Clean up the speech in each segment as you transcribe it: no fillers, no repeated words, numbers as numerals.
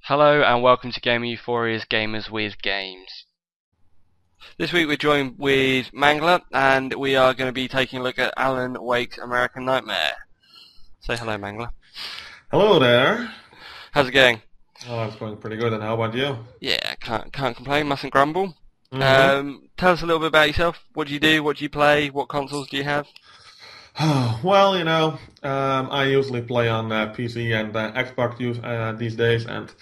Hello and welcome to Gamer Euphoria's Gamers with Games. This week we're joined with Mangler and we are going to be taking a look at Alan Wake's American Nightmare. Say hello, Mangler. Hello there. How's it going? Oh, it's going pretty good, and how about you? Yeah, can't complain, mustn't grumble. Mm-hmm. Tell us a little bit about yourself. What do you do? What do you play? What consoles do you have? Well, I usually play on PC and Xbox these days, and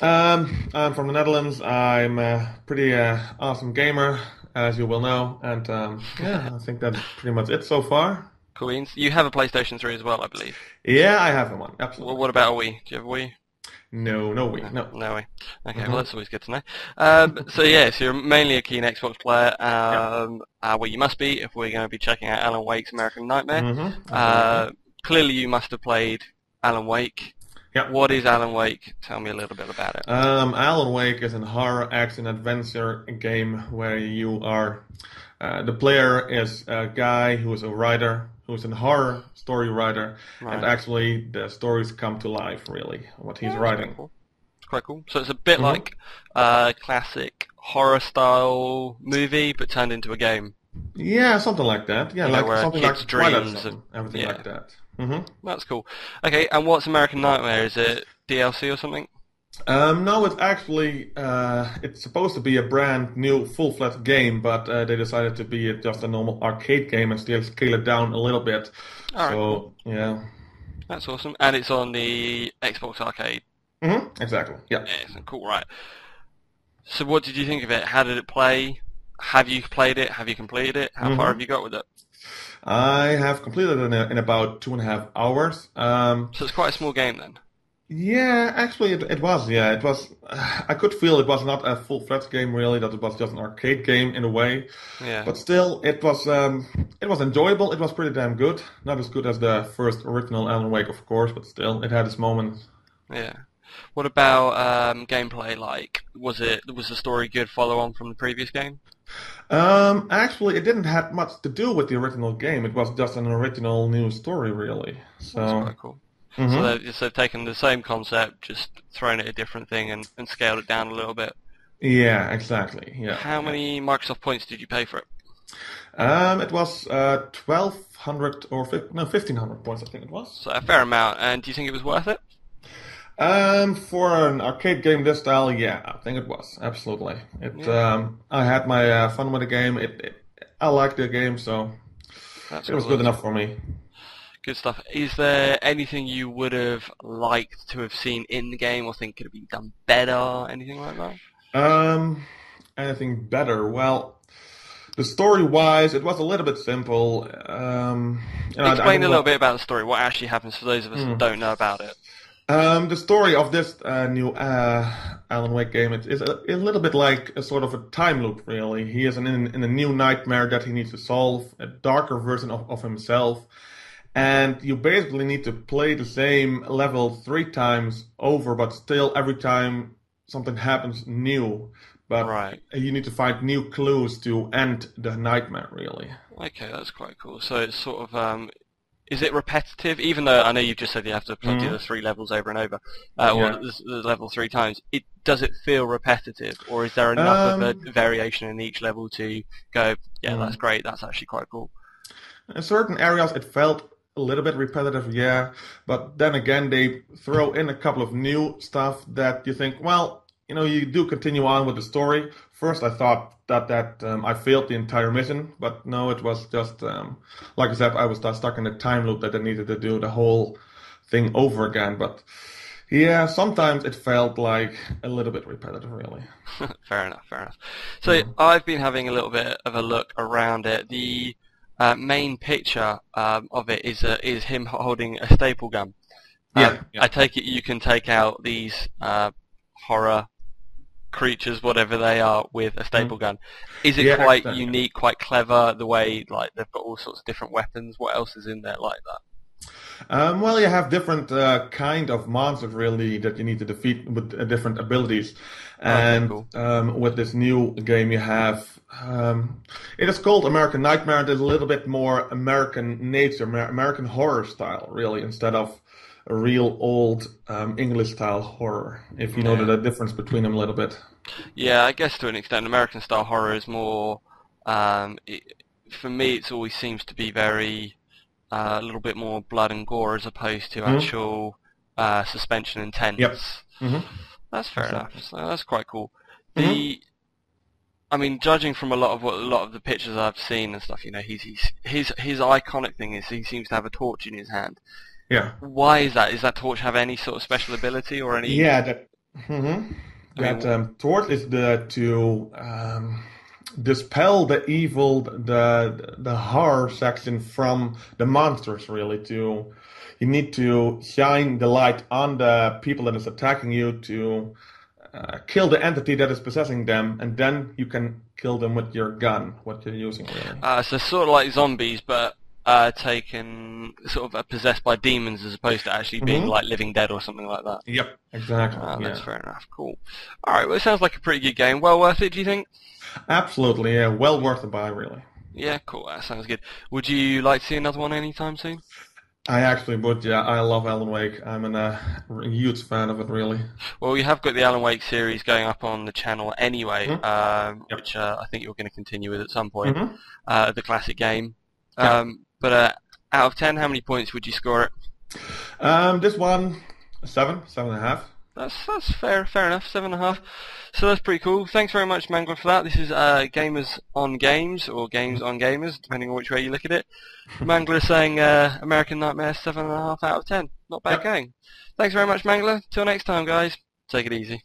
I'm from the Netherlands. I'm a pretty awesome gamer, as you will know, and yeah, I think that's pretty much it so far. Cool. You have a PlayStation 3 as well, I believe. Yeah, I have one, Well, absolutely. what about a Wii? Do you have a Wii? No, no, we, No, no. no way. Okay, well Mm-hmm. that's always good to know. So you're mainly a keen Xbox player. Yeah. Well, you must be if we're going to be checking out Alan Wake's American Nightmare. Mm-hmm. Absolutely. Clearly, you must have played Alan Wake. Yeah. What is Alan Wake? Tell me a little bit about it. Alan Wake is a horror action adventure game where you are the player is a guy who is a writer, who's a horror story writer, and Right. actually the stories come to life, really, what he's Oh, that's quite writing. cool. It's quite cool. So it's a bit Hmm. like classic horror style movie, but turned into a game. Yeah, something like that. Yeah, You know, like where a something like kid's Twilight dreams. Zone, everything Yeah, like that. Hmm. that's cool. Okay, and what's American Nightmare? Is it DLC or something? No, it's actually it's supposed to be a brand new full-fledged game, but they decided to be just a normal arcade game and still scale it down a little bit. All right, cool. So yeah. That's awesome. And it's on the Xbox Arcade. Exactly. Yeah. Excellent, cool, right. So what did you think of it? How did it play? Have you played it? Have you completed it? How far have hmm you got with it? I have completed it in about 2.5 hours. So it's quite a small game then. Yeah, actually, it was. Yeah, it was. I could feel it was not a full-fledged game, really. That it was just an arcade game in a way, Yeah, but still, it was. It was enjoyable. It was pretty damn good. Not as good as the first original Alan Wake, of course, but still, it had its moments. yeah. What about gameplay? Like, was the story good follow on from the previous game? Actually, it didn't have much to do with the original game. It was just an original new story, really. That's So. quite cool. So Mhm. they've taken the same concept, just thrown it a different thing and scaled it down a little bit. Yeah, exactly. Yeah, How yeah. many Microsoft points did you pay for it? It was 1,200 or 1,500 points, I think it was. So a fair amount. And do you think it was worth it? For an arcade game this style, yeah, I think it was absolutely. Yeah, I had my fun with the game. I liked the game, so that's it was cool. good That's enough cool. for me. Good stuff. Is there anything you would have liked to have seen in the game or think could have been done better? Anything like that? Um, Anything better? Well, the story-wise, it was a little bit simple. I Explain don't a little know. bit about the story. What actually happens for those of us that Hmm. don't know about it? The story of this new Alan Wake game is a little bit like a sort of a time loop, really. He is in a new nightmare that he needs to solve, a darker version of himself, and you basically need to play the same level 3 times over, but still every time something happens new. But Right. you need to find new clues to end the nightmare, really. Okay, that's quite cool. So it's sort of is it repetitive? Even though I know you just said you have to do the Hmm. three levels over and over, or Yeah. the level three times. Does it feel repetitive, or is there enough of a Um, variation in each level to go? Yeah, that's hmm. great. That's actually quite cool. In certain areas, it felt a little bit repetitive, yeah. But then again, they throw in a couple of new stuff that you think, well, you do continue on with the story. First, I thought that I failed the entire mission, but no, it was just like I said, I was just stuck in a time loop that I needed to do the whole thing over again. But yeah, sometimes it felt like a little bit repetitive, really. Fair enough, fair enough. So Mm. I've been having a little bit of a look around it. The main picture of it is him holding a staple gun. Yeah, yeah. I take it you can take out these horror creatures, whatever they are, with a staple Mm. gun. Is it Yeah, quite exactly. unique, quite clever, the way like they've got all sorts of different weapons? What else is in there like that? Well, you have different kind of monsters really that you need to defeat with different abilities, Okay, and cool. with this new game you have. It is called American Nightmare. There's a little bit more American nature, American horror style, really, instead of a real old English style horror. If you know Yeah. the difference between them a little bit. Yeah, I guess to an extent, American style horror is more. It, for me, it always seems to be very a little bit more blood and gore as opposed to Hmm. actual suspension and Yep. tense. Hmm. That's fair enough. Exactly. So that's quite cool. Hmm. I mean, judging from a lot of the pictures I've seen and stuff, his iconic thing is he seems to have a torch in his hand. Yeah. Why is that? Does that torch have any sort of special ability or any? Yeah. That. Hmm. I That mean, torch is the to dispel the evil, the horror section from the monsters. Really, to you need to shine the light on the people that is attacking you to kill the entity that is possessing them, and then you can kill them with your gun, what you're using, really. so sort of like zombies, but taken sort of possessed by demons as opposed to actually being Hmm. like Living Dead or something like that. Yep, exactly. That's Yeah, fair enough. Cool. All right. Well, it sounds like a pretty good game. Well worth it, do you think? absolutely. Yeah, well worth the buy, really. Yeah. Cool. That sounds good. Would you like to see another one anytime soon? I actually would. Yeah, I love Alan Wake. I'm a huge fan of it, really. Well, we have got the Alan Wake series going up on the channel anyway, Hmm. Yep. which I think you're going to continue with at some point. Hmm. The classic game. Yeah. But out of 10, how many points would you score it? This one, 7.5. That's fair enough. 7.5. So that's pretty cool. Thanks very much, Mangler, for that. This is Gamers on Games or Games on Gamers, depending on which way you look at it. Mangler saying American Nightmare 7.5 out of 10. Not bad Yep. going. Thanks very much, Mangler. Till next time, guys. Take it easy.